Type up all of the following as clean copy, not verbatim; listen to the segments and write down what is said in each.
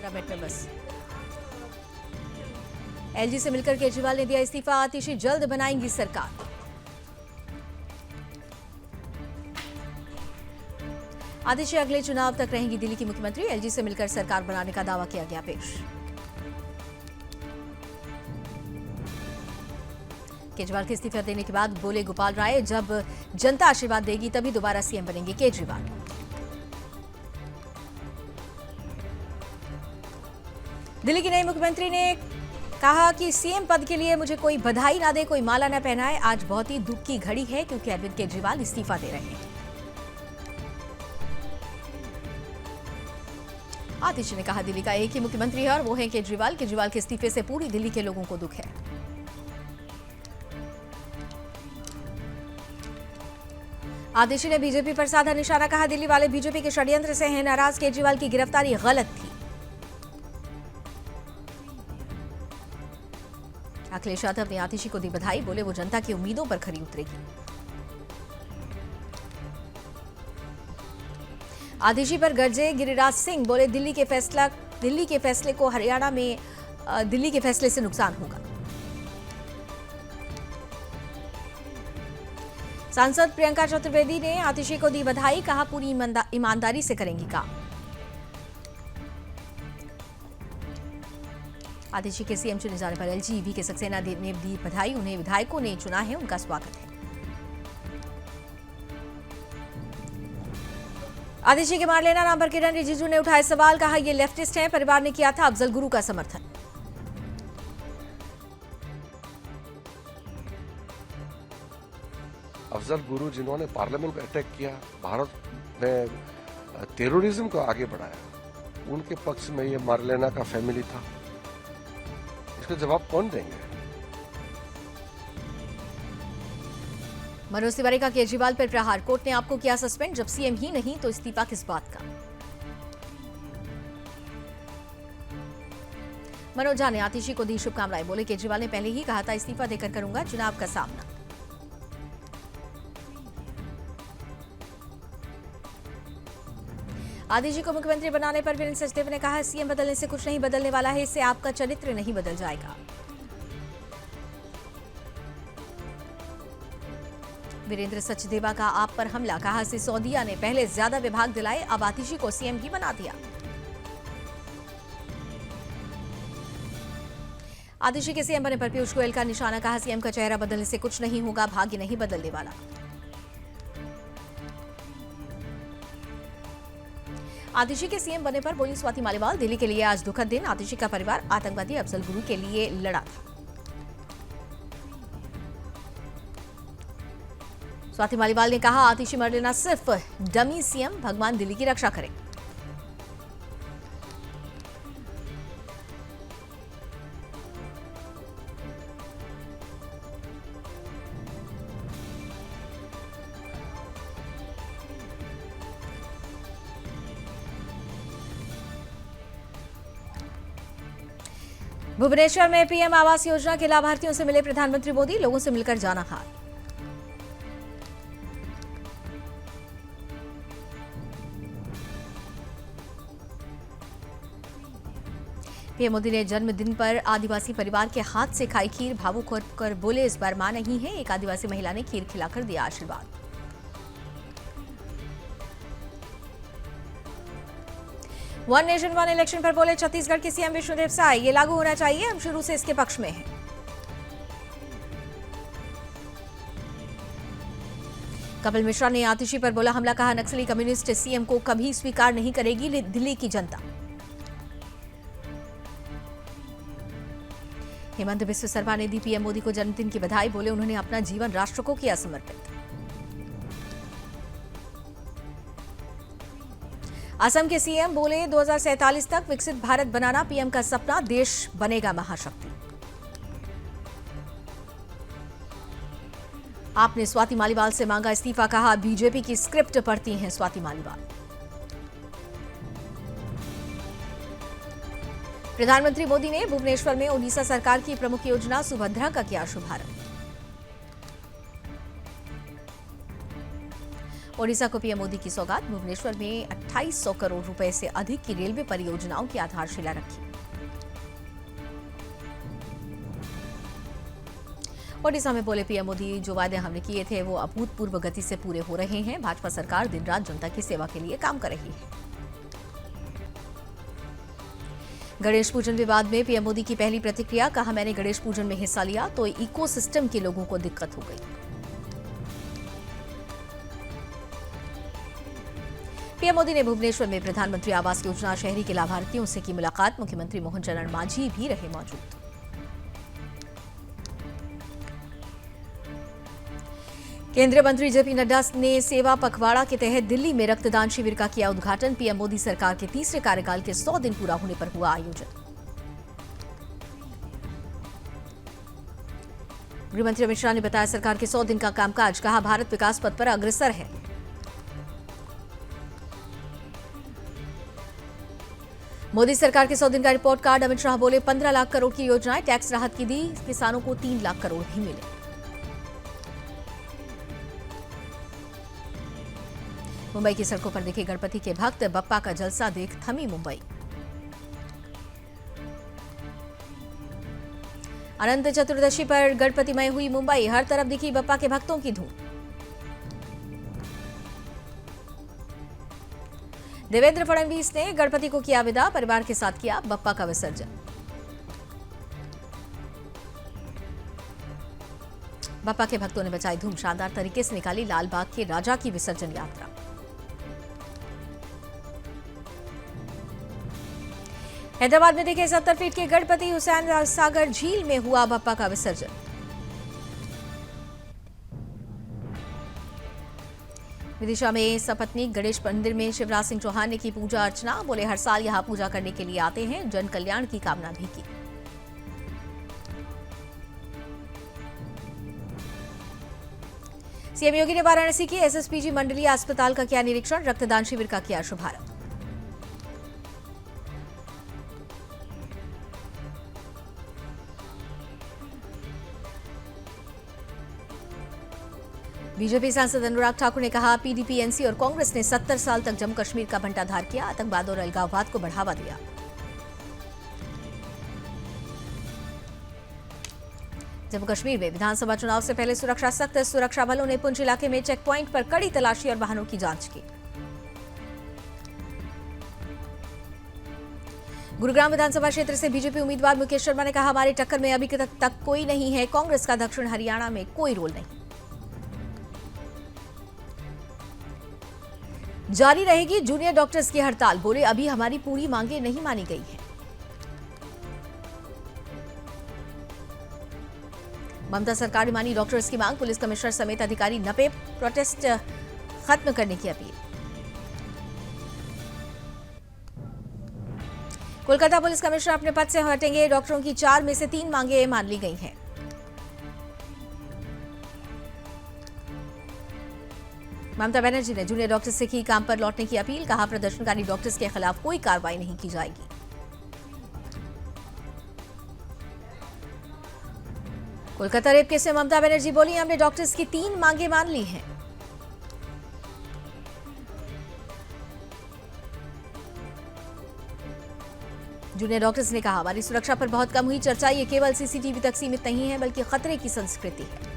Metro bus. LG से मिलकर केजरीवाल ने दिया इस्तीफा, आतिशी जल्द बनाएंगी सरकार। आतिशी अगले चुनाव तक रहेंगी दिल्ली की मुख्यमंत्री, एलजी से मिलकर सरकार बनाने का दावा किया गया पेश। केजरीवाल के इस्तीफा देने के बाद बोले गोपाल राय, जब जनता आशीर्वाद देगी तभी दोबारा सीएम बनेंगे केजरीवाल। दिल्ली की नई मुख्यमंत्री ने कहा कि सीएम पद के लिए मुझे कोई बधाई ना दे, कोई माला ना पहनाए। आज बहुत ही दुख की घड़ी है क्योंकि अरविंद केजरीवाल इस्तीफा दे रहे हैं। आतिशी ने कहा दिल्ली का एक ही मुख्यमंत्री है और वो है केजरीवाल। केजरीवाल के इस्तीफे से पूरी दिल्ली के लोगों को दुख है। आतिशी ने बीजेपी पर साधा निशाना, कहा दिल्ली वाले बीजेपी के षड्यंत्र से हैं नाराज, केजरीवाल की गिरफ्तारी गलत थी। अखिलेश यादव ने आतिशी को दी बधाई, बोले वो जनता की उम्मीदों पर खरी उतरेगी। आतिशी पर गरजे गिरिराज सिंह, बोले दिल्ली के फैसले को हरियाणा में दिल्ली के फैसले से नुकसान होगा। सांसद प्रियंका चतुर्वेदी ने आतिशी को दी बधाई, कहा पूरी ईमानदारी से करेंगी काम। आतिशी के सीएम चुने जाने पर एलजी के सक्सेना ने दी बधाई, उन्हें विधायकों ने चुना है, उनका स्वागत है। आतिशी के मार लेना नाम पर किरण रिजिजू ने उठाए सवाल, कहा ये लेफ्टिस्ट हैं, परिवार ने किया था अफजल गुरु का समर्थन। अफजल गुरु जिन्होंने पार्लियामेंट पर अटैक किया, भारत में टेररिज्म को आगे बढ़ाया, उनके पक्ष में ये मार लेना का फैमिली था। इसका जवाब कौन देंगे? मनोज तिवारी का केजरीवाल पर प्रहार, कोर्ट ने आपको किया सस्पेंड, जब सीएम ही नहीं तो इस्तीफा किस बात का। मनोज झा ने आतिशी को दी शुभकामनाएं, बोले केजरीवाल ने पहले ही कहा था इस्तीफा देकर करूंगा चुनाव का सामना। आतिशी को मुख्यमंत्री बनाने पर वीरेंद्र सचदेव ने कहा सीएम बदलने से कुछ नहीं बदलने वाला है, इससे आपका चरित्र नहीं बदल जाएगा। वीरेंद्र सचदेवा का आप पर हमला, कहा सिसोदिया ने पहले ज्यादा विभाग दिलाए, अब आतिशी को सीएम ही बना दिया। आतिशी के सीएम बनने पर पीयूष गोयल का निशाना, कहा सीएम का चेहरा बदलने से कुछ नहीं होगा, भाग्य नहीं बदलने वाला। आतिशी के सीएम बनने पर बोली स्वाति मालीवाल, दिल्ली के लिए आज दुखद दिन, आतिशी का परिवार आतंकवादी अफजल गुरु के लिए लड़ा था। स्वाति मालीवाल ने कहा आतिशी मर लेना सिर्फ डमी सीएम, भगवान दिल्ली की रक्षा करें। भुवनेश्वर में पीएम आवास योजना के लाभार्थियों से मिले प्रधानमंत्री मोदी, लोगों से मिलकर जाना हाल। पीएम मोदी ने जन्मदिन पर आदिवासी परिवार के हाथ से खाई खीर, भावुक होकर बोले इस बार मां नहीं है, एक आदिवासी महिला ने खीर खिलाकर दिया आशीर्वाद। वन नेशन वन इलेक्शन पर बोले छत्तीसगढ़ के सीएम विष्णुदेव साय, ये लागू होना चाहिए, हम शुरू से इसके पक्ष में हैं। कपिल मिश्रा ने आतिशी पर बोला हमला, कहा नक्सली कम्युनिस्ट सीएम को कभी स्वीकार नहीं करेगी दिल्ली की जनता। हेमंत बिस्व शर्मा ने दी पीएम मोदी को जन्मदिन की बधाई, बोले उन्होंने अपना जीवन राष्ट्र को किया समर्पित। असम के सीएम बोले 2047 तक विकसित भारत बनाना पीएम का सपना, देश बनेगा महाशक्ति। आपने स्वाति मालीवाल से मांगा इस्तीफा, कहा बीजेपी की स्क्रिप्ट पढ़ती हैं स्वाति मालीवाल। प्रधानमंत्री मोदी ने भुवनेश्वर में ओडिशा सरकार की प्रमुख योजना सुभद्रा का किया शुभारंभ। ओडिशा को पीएम मोदी की सौगात, भुवनेश्वर में 2800 करोड़ रुपए से अधिक की रेलवे परियोजनाओं की आधारशिला रखी। ओडिशा में बोले पीएम मोदी, जो वादे हमने किए थे वो अभूतपूर्व गति से पूरे हो रहे हैं। भाजपा सरकार दिन रात जनता की सेवा के लिए काम कर रही है। गणेश पूजन विवाद में पीएम मोदी की पहली प्रतिक्रिया, कहा मैंने गणेश पूजन में हिस्सा लिया तो इकोसिस्टम के लोगों को दिक्कत हो गई। पीएम मोदी ने भुवनेश्वर में प्रधानमंत्री आवास योजना शहरी के लाभार्थियों से की मुलाकात, मुख्यमंत्री मोहन चरण मांझी भी रहे मौजूद। केंद्रीय मंत्री जेपी नड्डा ने सेवा पखवाड़ा के तहत दिल्ली में रक्तदान शिविर का किया उद्घाटन, पीएम मोदी सरकार के तीसरे कार्यकाल के 100 दिन पूरा होने पर हुआ आयोजन। गृहमंत्री अमित शाह ने बताया सरकार के 100 दिन का कामकाज, कहा भारत विकास पथ पर अग्रसर है। मोदी सरकार के 100 दिन का रिपोर्ट कार्ड, अमित शाह बोले 15 लाख करोड़ की योजनाएं, टैक्स राहत की दी, किसानों को 3 लाख करोड़ भी मिले। मुंबई की सड़कों पर दिखे गणपति के भक्त, बप्पा का जलसा देख थमी मुंबई। अनंत चतुर्दशी पर गणपतिमय हुई मुंबई, हर तरफ दिखी बप्पा के भक्तों की धूम। देवेंद्र फडणवीस ने गणपति को किया विदा, परिवार के साथ किया बप्पा का विसर्जन। बप्पा के भक्तों ने बचाई धूम, शानदार तरीके से निकाली लालबाग के राजा की विसर्जन यात्रा। हैदराबाद में देखे 70 फीट के गणपति, हुसैन सागर झील में हुआ बप्पा का विसर्जन। विदिशा में सपत्नीक गणेश मंदिर में शिवराज सिंह चौहान ने की पूजा अर्चना, बोले हर साल यहां पूजा करने के लिए आते हैं, जन कल्याण की कामना भी की। सीएम योगी ने वाराणसी की एसएसपीजी मंडलीय अस्पताल का किया निरीक्षण, रक्तदान शिविर का किया शुभारंभ। बीजेपी सांसद अनुराग ठाकुर ने कहा पीडीपी, एनसी और कांग्रेस ने 70 साल तक जम्मू कश्मीर का बंटाधार किया, आतंकवाद और अलगाववाद को बढ़ावा दिया। जम्मू कश्मीर में विधानसभा चुनाव से पहले सुरक्षा सख्त, सुरक्षा बलों ने पुंछ इलाके में चेक प्वाइंट पर कड़ी तलाशी और वाहनों की जांच की। गुरुग्राम विधानसभा क्षेत्र से बीजेपी उम्मीदवार मुकेश शर्मा ने कहा हमारी टक्कर में अभी तक कोई नहीं है, कांग्रेस का दक्षिण हरियाणा में कोई रोल नहीं। जारी रहेगी जूनियर डॉक्टर्स की हड़ताल, बोले अभी हमारी पूरी मांगें नहीं मानी गई हैं। ममता सरकार ने मानी डॉक्टर्स की मांग, पुलिस कमिश्नर समेत अधिकारी नपे, प्रोटेस्ट खत्म करने की अपील। कोलकाता पुलिस कमिश्नर अपने पद से हटेंगे, डॉक्टरों की 4 में से 3 मांगें मान ली गई हैं। ममता बनर्जी ने जूनियर डॉक्टर्स से की काम पर लौटने की अपील, कहा प्रदर्शनकारी डॉक्टर्स के खिलाफ कोई कार्रवाई नहीं की जाएगी। कोलकाता रेप केस में ममता बनर्जी बोली हमने डॉक्टर्स की 3 मांगें मान ली हैं। जूनियर डॉक्टर्स ने कहा हमारी सुरक्षा पर बहुत कम हुई चर्चा, ये केवल सीसीटीवी तक सीमित नहीं है बल्कि खतरे की संस्कृति है।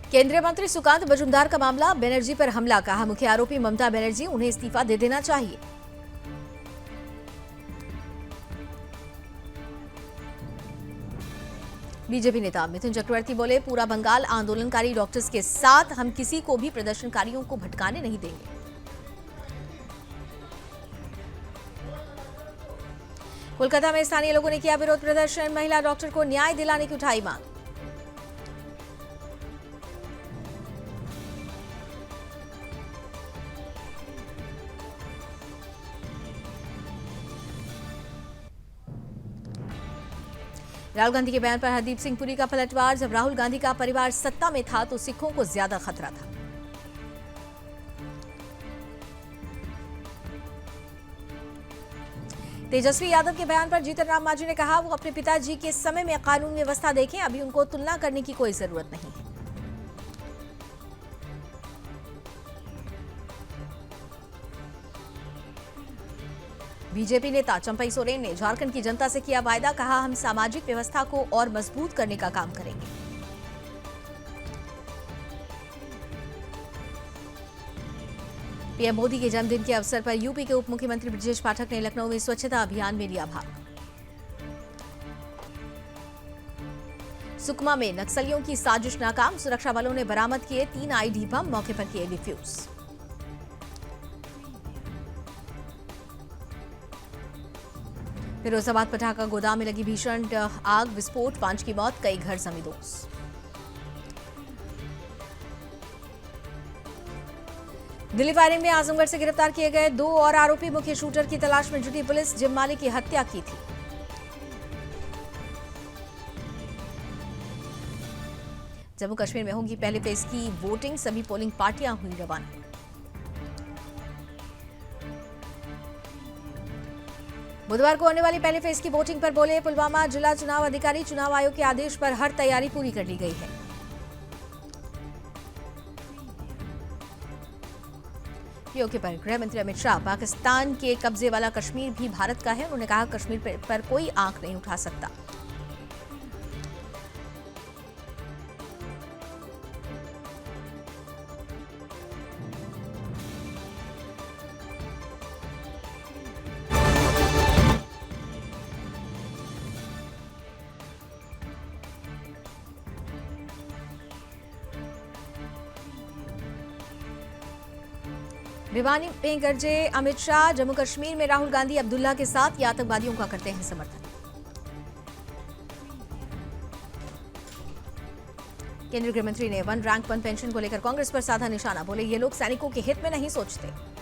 केंद्रीय मंत्री सुकांत मजूमदार का मामला, बनर्जी पर हमला, कहा मुख्य आरोपी ममता बनर्जी, उन्हें इस्तीफा दे देना चाहिए। बीजेपी नेता मिथुन चक्रवर्ती बोले पूरा बंगाल आंदोलनकारी डॉक्टर्स के साथ, हम किसी को भी प्रदर्शनकारियों को भटकाने नहीं देंगे। कोलकाता में स्थानीय लोगों ने किया विरोध प्रदर्शन, महिला डॉक्टर को न्याय दिलाने की उठाई मांग। राहुल गांधी के बयान पर हरदीप सिंह पुरी का पलटवार, जब राहुल गांधी का परिवार सत्ता में था तो सिखों को ज्यादा खतरा था। तेजस्वी यादव के बयान पर जीतन राम मांझी ने कहा वो अपने पिताजी के समय में कानून व्यवस्था देखें, अभी उनको तुलना करने की कोई जरूरत नहीं है। बीजेपी नेता चंपई सोरेन ने झारखंड की जनता से किया वायदा, कहा हम सामाजिक व्यवस्था को और मजबूत करने का काम करेंगे। पीएम मोदी के जन्मदिन के अवसर पर यूपी के उप मुख्यमंत्री ब्रजेश पाठक ने लखनऊ में स्वच्छता अभियान में लिया भाग। सुकमा में नक्सलियों की साजिश नाकाम, सुरक्षा बलों ने बरामद किए 3 आईडी बम, मौके पर किए डिफ्यूज। फिरोजाबाद पटाखा गोदाम में लगी भीषण आग, विस्फोट, 5 की मौत, कई घर जमींदोज। दिल्ली फायरिंग में आजमगढ़ से गिरफ्तार किए गए 2 और आरोपी, मुख्य शूटर की तलाश में जुटी पुलिस, जिम मालिक की हत्या की थी। जम्मू कश्मीर में होगी पहले फेज की वोटिंग, सभी पोलिंग पार्टियां हुई रवाना। बुधवार को होने वाली पहले फेज की वोटिंग पर बोले पुलवामा जिला चुनाव अधिकारी, चुनाव आयोग के आदेश पर हर तैयारी पूरी कर ली गई है। पीओके पर गृह मंत्री अमित शाह, पाकिस्तान के कब्जे वाला कश्मीर भी भारत का है, उन्होंने कहा कश्मीर पर कोई आंख नहीं उठा सकता। भिवानी में गरजे अमित शाह, जम्मू कश्मीर में राहुल गांधी अब्दुल्ला के साथ, ये आतंकवादियों का करते हैं समर्थन। केंद्रीय गृह मंत्री ने 1 रैंक 1 पेंशन को लेकर कांग्रेस पर साधा निशाना, बोले ये लोग सैनिकों के हित में नहीं सोचते।